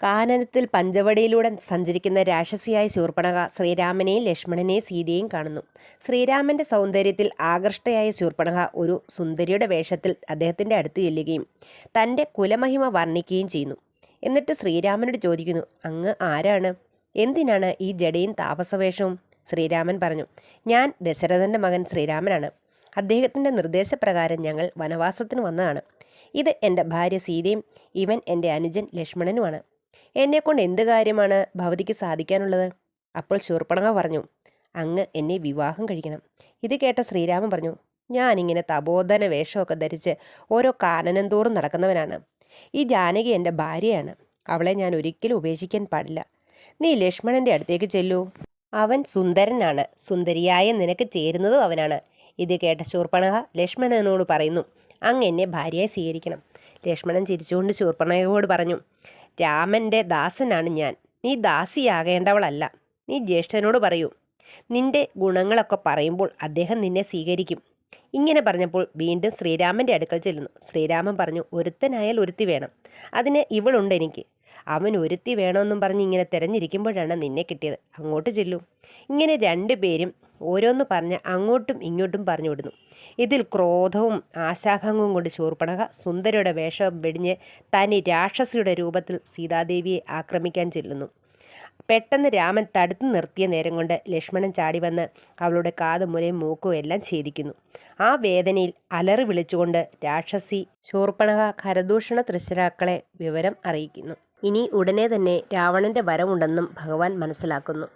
കാനനത്തിൽ പഞ്ചവടിയിലൂടെ സഞ്ചരിക്കുന്ന രാക്ഷസിയായ ശൂർപ്പണഖ ശ്രീരാമനെയും ലക്ഷ്മണനെയും സീതയെയും കാണുന്നു. ശ്രീരാമൻ്റെ സൗന്ദര്യത്തിൽ ആകൃഷ്ടയായ ശൂർപ്പണഖ ഒരു സുന്ദരിയുടെ വേഷത്തിൽ അദ്ദേഹത്തിൻ്റെ അടുത്ത് ചെല്ലുകയും തൻ്റെ കുലമഹിമ വർണ്ണിക്കുകയും ചെയ്യുന്നു. എന്നിട്ട് ശ്രീരാമനോട് ചോദിക്കുന്നു, അങ്ങ് ആരാണ്? എന്തിനാണ് ഈ ജടയും താപസവേഷവും? ശ്രീരാമൻ പറഞ്ഞു, ഞാൻ ദശരഥൻ്റെ മകൻ ശ്രീരാമനാണ്. അദ്ദേഹത്തിൻ്റെ നിർദ്ദേശപ്രകാരം ഞങ്ങൾ വനവാസത്തിന് വന്നതാണ്. ഇത് എൻ്റെ ഭാര്യ സീതയും ഇവൻ എൻ്റെ അനുജൻ ലക്ഷ്മണനുമാണ്. എന്നെക്കൊണ്ട് എന്ത് കാര്യമാണ് ഭവതിക്ക് സാധിക്കാനുള്ളത്? അപ്പോൾ ശൂർപ്പണഖ പറഞ്ഞു, അങ്ങ് എന്നെ വിവാഹം കഴിക്കണം. ഇത് കേട്ട ശ്രീരാമൻ പറഞ്ഞു, ഞാനിങ്ങനെ തപോധന വേഷമൊക്കെ ധരിച്ച് ഓരോ കാനനം തോറും നടക്കുന്നവനാണ്. ഈ ജാനകി എൻ്റെ ഭാര്യയാണ്. അവളെ ഞാൻ ഒരിക്കലും ഉപേക്ഷിക്കാൻ പാടില്ല. നീ ലക്ഷ്മണൻ്റെ അടുത്തേക്ക് ചെല്ലൂ. അവൻ സുന്ദരനാണ്. സുന്ദരിയായ നിനക്ക് ചേരുന്നതും അവനാണ്. ഇത് കേട്ട ശൂർപ്പണഖ ലക്ഷ്മണനോട് പറയുന്നു, അങ്ങ് എന്നെ ഭാര്യയായി സ്വീകരിക്കണം. ലക്ഷ്മണൻ ചിരിച്ചുകൊണ്ട് ശൂർപ്പണഖയോട് പറഞ്ഞു, രാമൻ്റെ ദാസനാണ് ഞാൻ. നീ ദാസിയാകേണ്ടവളല്ല. നീ ജ്യേഷ്ഠനോട് പറയൂ. നിന്റെ ഗുണങ്ങളൊക്കെ പറയുമ്പോൾ അദ്ദേഹം നിന്നെ സ്വീകരിക്കും. ഇങ്ങനെ പറഞ്ഞപ്പോൾ വീണ്ടും ശ്രീരാമൻ്റെ അടുക്കൽ ചെല്ലുന്നു. ശ്രീരാമൻ പറഞ്ഞു, ഒരുത്തനായാൽ ഒരുത്തി വേണം. അതിന് ഇവളുണ്ട് എനിക്ക്. അവൻ ഒരുത്തി വേണമെന്നും പറഞ്ഞ് ഇങ്ങനെ തിരഞ്ഞിരിക്കുമ്പോഴാണ് നിന്നെ കിട്ടിയത്. അങ്ങോട്ട് ചെല്ലൂ. ഇങ്ങനെ രണ്ടുപേരും ഓരോന്ന് പറഞ്ഞ് അങ്ങോട്ടും ഇങ്ങോട്ടും പറഞ്ഞു വിടുന്നു. ഇതിൽ ക്രോധവും ആശാഭംഗവും കൊണ്ട് ശൂർപ്പണഖ സുന്ദരിയുടെ വേഷം വെടിഞ്ഞ് തനി രാക്ഷസിയുടെ രൂപത്തിൽ സീതാദേവിയെ ആക്രമിക്കാൻ ചെല്ലുന്നു. പെട്ടെന്ന് രാമൻ തടുത്തു നിർത്തിയ നേരം കൊണ്ട് ലക്ഷ്മണൻ ചാടി വന്ന് അവളുടെ കാതും മുലയും മൂക്കും എല്ലാം ഛേദിക്കുന്നു. ആ വേദനയിൽ അലറി വിളിച്ചുകൊണ്ട് രാക്ഷസി ശൂർപ്പണഖ ഖരദൂഷണ തൃശരാക്കളെ വിവരം അറിയിക്കുന്നു. ഇനി ഉടനെ തന്നെ രാവണൻ്റെ വരവുണ്ടെന്നും ഭഗവാൻ മനസ്സിലാക്കുന്നു.